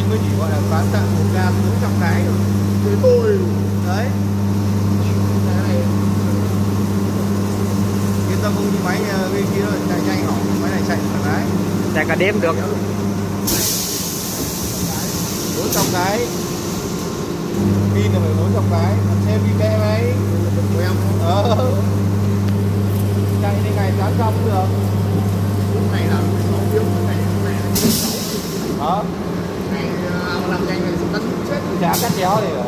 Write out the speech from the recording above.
mới chỉ gọi là bán tặng 1.400 cái thôi. Thế tôi Đấy. cái này Yên tâm, không như máy bên kia rồi chạy nhanh hỏng, máy này chạy thoải mái. chạy cả đêm được. 400 cái. Pin là phải 400 cái, thêm pin kem ấy. của em Chạy đến ngày 800 cũng được. lúc này là 16 tiếng, lúc này là 16. Đó. Ngày làm nhanh này sẽ tấn chết. Chả cắt chéo gì cả.